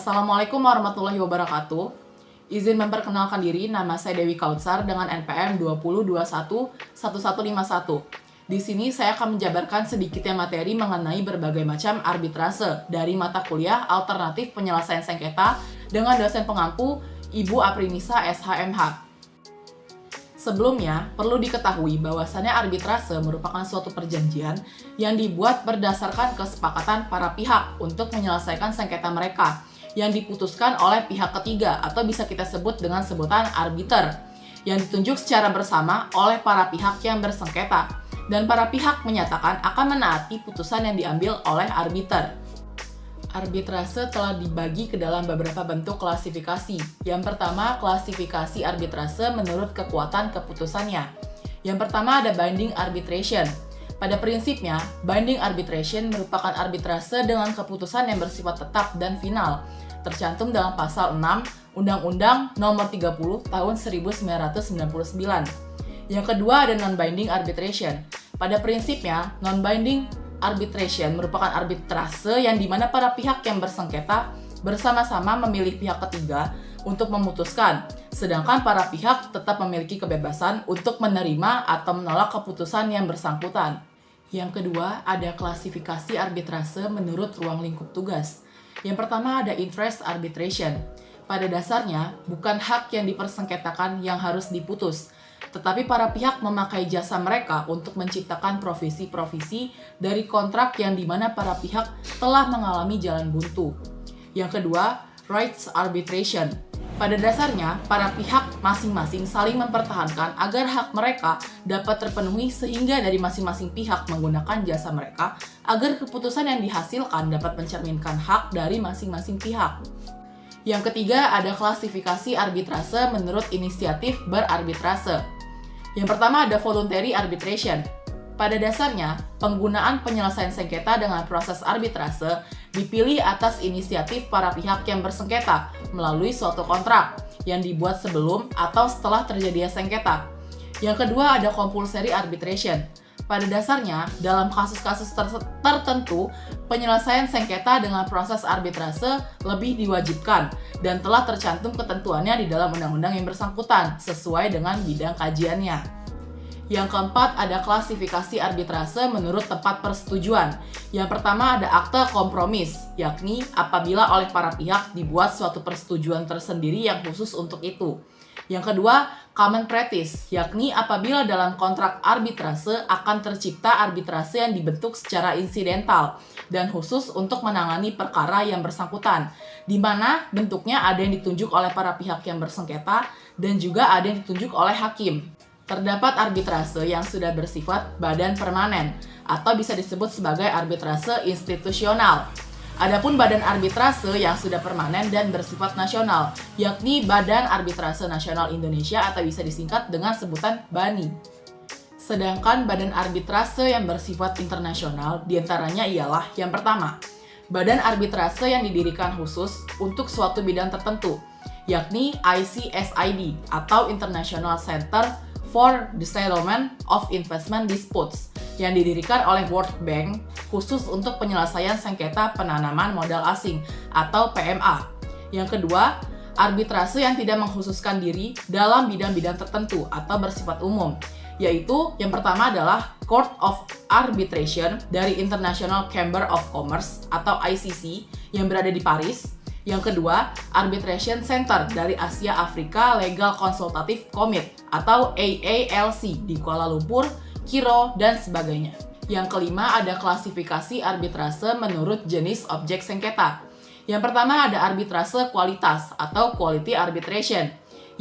Assalamualaikum warahmatullahi wabarakatuh. Izin memperkenalkan diri, nama saya Dewi Kautsar dengan NPM 20211151. Di sini saya akan menjabarkan sedikitnya materi mengenai berbagai macam arbitrase dari mata kuliah alternatif penyelesaian sengketa dengan dosen pengampu Ibu Aprinisa SHMH. Sebelumnya, perlu diketahui bahwasannya arbitrase merupakan suatu perjanjian yang dibuat berdasarkan kesepakatan para pihak untuk menyelesaikan sengketa mereka yang diputuskan oleh pihak ketiga atau bisa kita sebut dengan sebutan arbiter yang ditunjuk secara bersama oleh para pihak yang bersengketa dan para pihak menyatakan akan menaati putusan yang diambil oleh arbiter. Arbitrase telah dibagi ke dalam beberapa bentuk klasifikasi. Yang pertama, klasifikasi arbitrase menurut kekuatan keputusannya. Yang pertama ada binding arbitration. Pada prinsipnya, binding arbitration merupakan arbitrase dengan keputusan yang bersifat tetap dan final, tercantum dalam pasal 6 Undang-Undang Nomor 30 Tahun 1999. Yang kedua ada non-binding arbitration. Pada prinsipnya, non-binding arbitration merupakan arbitrase yang dimana para pihak yang bersengketa bersama-sama memilih pihak ketiga untuk memutuskan, sedangkan para pihak tetap memiliki kebebasan untuk menerima atau menolak keputusan yang bersangkutan. Yang kedua, ada klasifikasi arbitrase menurut ruang lingkup tugas. Yang pertama ada interest arbitration. Pada dasarnya, bukan hak yang dipersengketakan yang harus diputus, tetapi para pihak memakai jasa mereka untuk menciptakan provisi-provisi dari kontrak yang dimana para pihak telah mengalami jalan buntu. Yang kedua, rights arbitration. Pada dasarnya, para pihak masing-masing saling mempertahankan agar hak mereka dapat terpenuhi sehingga dari masing-masing pihak menggunakan jasa mereka agar keputusan yang dihasilkan dapat mencerminkan hak dari masing-masing pihak. Yang ketiga, ada klasifikasi arbitrase menurut inisiatif berarbitrase. Yang pertama ada voluntary arbitration. Pada dasarnya, penggunaan penyelesaian sengketa dengan proses arbitrase dipilih atas inisiatif para pihak yang bersengketa melalui suatu kontrak yang dibuat sebelum atau setelah terjadinya sengketa. Yang kedua ada compulsory arbitration. Pada dasarnya, dalam kasus-kasus tertentu, penyelesaian sengketa dengan proses arbitrase lebih diwajibkan dan telah tercantum ketentuannya di dalam undang-undang yang bersangkutan sesuai dengan bidang kajiannya. Yang keempat, ada klasifikasi arbitrase menurut tempat persetujuan. Yang pertama ada akte kompromis, yakni apabila oleh para pihak dibuat suatu persetujuan tersendiri yang khusus untuk itu. Yang kedua, common practice, yakni apabila dalam kontrak arbitrase akan tercipta arbitrase yang dibentuk secara insidental dan khusus untuk menangani perkara yang bersangkutan, di mana bentuknya ada yang ditunjuk oleh para pihak yang bersengketa dan juga ada yang ditunjuk oleh hakim. Terdapat arbitrase yang sudah bersifat badan permanen atau bisa disebut sebagai arbitrase institusional. Adapun badan arbitrase yang sudah permanen dan bersifat nasional, yakni Badan Arbitrase Nasional Indonesia atau bisa disingkat dengan sebutan BANI. Sedangkan badan arbitrase yang bersifat internasional diantaranya ialah yang pertama, badan arbitrase yang didirikan khusus untuk suatu bidang tertentu, yakni ICSID atau International Center for the Settlement of Investment Disputes yang didirikan oleh World Bank khusus untuk penyelesaian sengketa penanaman modal asing atau PMA. Yang kedua, arbitrase yang tidak mengkhususkan diri dalam bidang-bidang tertentu atau bersifat umum, yaitu yang pertama adalah Court of Arbitration dari International Chamber of Commerce atau ICC yang berada di Paris. Yang kedua, Arbitration Center dari Asia Afrika Legal Consultative Committee atau AALC di Kuala Lumpur, Kiro, dan sebagainya. Yang kelima ada klasifikasi arbitrase menurut jenis objek sengketa. Yang pertama ada arbitrase kualitas atau quality arbitration,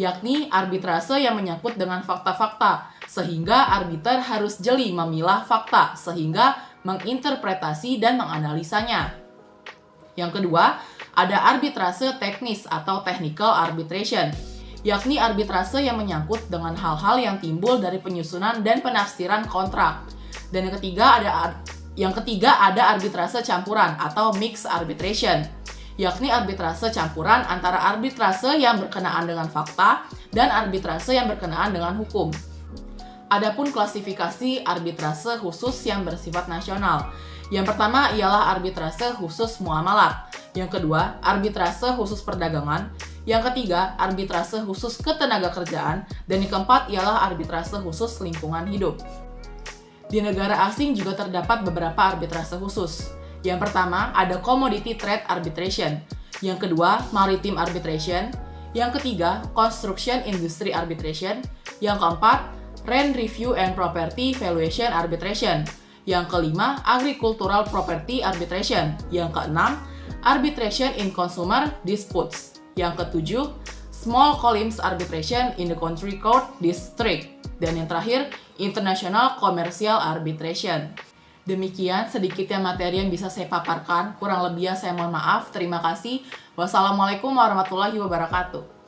yakni arbitrase yang menyangkut dengan fakta-fakta, sehingga arbiter harus jeli memilah fakta, sehingga menginterpretasi dan menganalisanya. Yang kedua, ada arbitrase teknis atau technical arbitration, yakni arbitrase yang menyangkut dengan hal-hal yang timbul dari penyusunan dan penafsiran kontrak. Dan yang ketiga ada arbitrase campuran atau mixed arbitration, yakni arbitrase campuran antara arbitrase yang berkenaan dengan fakta dan arbitrase yang berkenaan dengan hukum. Adapun klasifikasi arbitrase khusus yang bersifat nasional, Yang pertama ialah arbitrase khusus muamalat. Yang kedua, arbitrase khusus perdagangan. Yang ketiga, arbitrase khusus ketenagakerjaan. Dan yang keempat ialah arbitrase khusus lingkungan hidup. Di negara asing juga terdapat beberapa arbitrase khusus. Yang pertama, ada Commodity Trade Arbitration. Yang kedua, Maritime Arbitration. Yang ketiga, Construction Industry Arbitration. Yang keempat, Rent Review and Property Valuation Arbitration. Yang kelima, Agricultural Property Arbitration. Yang keenam, Arbitration in Consumer Disputes. Yang ketujuh, Small Claims Arbitration in the Country Court District. Dan yang terakhir, International Commercial Arbitration. Demikian sedikitnya materi yang bisa saya paparkan. Kurang lebihnya saya mohon maaf. Terima kasih. Wassalamualaikum warahmatullahi wabarakatuh.